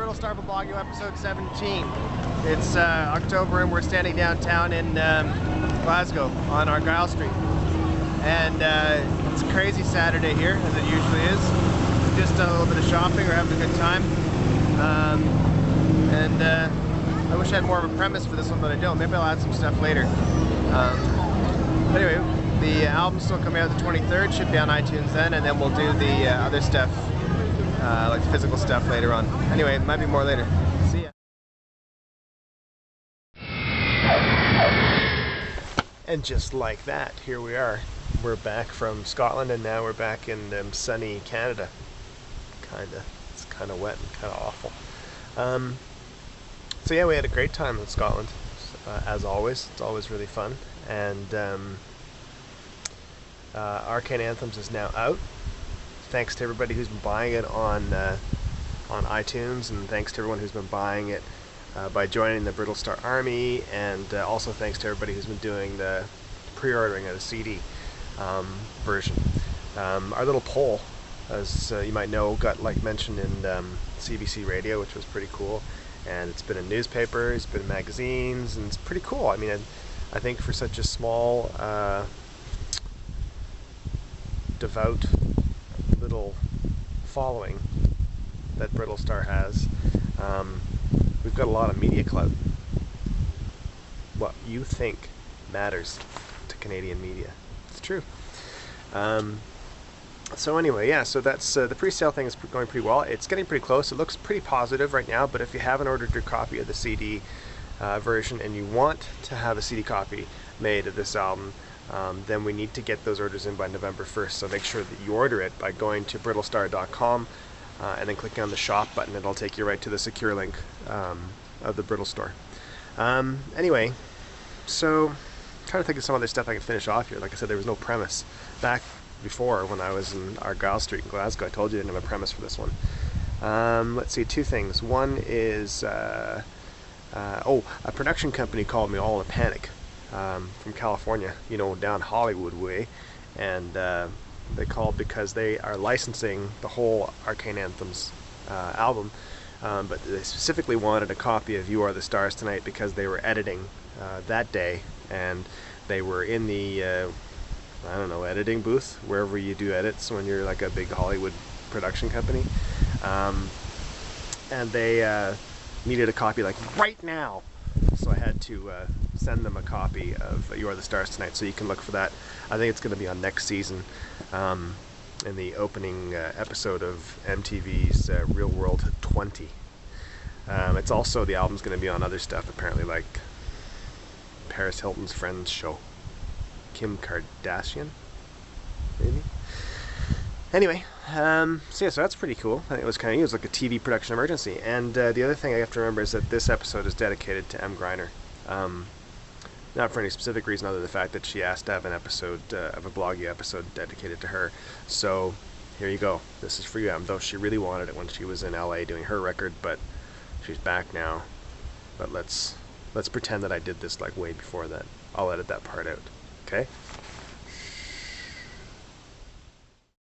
Brittlestar Viblogeo episode 17. It's October and we're standing downtown in Glasgow on Argyle Street. And it's a crazy Saturday here, as it usually is. We've just done a little bit of shopping, we're having a good time. I wish I had more of a premise for this one, but I don't. Maybe I'll add some stuff later. Anyway, the album's still coming out the 23rd, should be on iTunes then, and then we'll do the other stuff, like the physical stuff later on. Anyway, it might be more later. See ya. And just like that, here we are. We're back from Scotland and now we're back in sunny Canada. It's kinda wet and kinda awful. So yeah, we had a great time in Scotland, as always. It's always really fun. And Arcane Anthems is now out. Thanks to everybody who's been buying it on iTunes, and thanks to everyone who's been buying it by joining the Brittlestar Army, and also thanks to everybody who's been doing the pre-ordering of the CD version. Our little poll, as you might know, got mentioned in CBC Radio, which was pretty cool, and it's been in newspapers, it's been in magazines, and it's pretty cool. I mean, I think for such a small, devout little following that Brittlestar has, we've got a lot of media clout. What you think matters to Canadian media. It's true. So anyway, yeah, so that's the pre-sale thing is going pretty well. It's getting pretty close. It looks pretty positive right now, but if you haven't ordered your copy of the CD version and you want to have a CD copy made of this album, then we need to get those orders in by November 1st. So make sure that you order it by going to brittlestar.com and then clicking on the shop button. It'll take you right to the secure link of the Brittle Store. Anyway, so I'm trying to think of some other stuff I can finish off here. Like I said, there was no premise. Back before, when I was in Argyle Street in Glasgow, I told you I didn't have a premise for this one. Let's see, two things. One is, a production company called me all in a panic from California, you know, down Hollywood way, and they called because they are licensing the whole Arcane Anthems album, but they specifically wanted a copy of You Are the Stars Tonight because they were editing that day, and they were in the I don't know, editing booth, wherever you do edits when you're like a big Hollywood production company, and they needed a copy like right now, so I had to send them a copy of You Are the Stars Tonight, so you can look for that. I think it's going to be on next season, in the opening episode of MTV's Real World 20. It's also, the album's going to be on other stuff apparently, like Paris Hilton's Friends show, Kim Kardashian, maybe. Anyway, so yeah, so that's pretty cool. I think it was kind of, it was like a TV production emergency. And the other thing I have to remember is that this episode is dedicated to M. Greiner. Not for any specific reason other than the fact that she asked to have an episode, of a Viblogeo episode dedicated to her. So here you go. This is for you, Em. Though she really wanted it when she was in LA doing her record, but she's back now. But let's pretend that I did this like way before that. I'll edit that part out. Okay?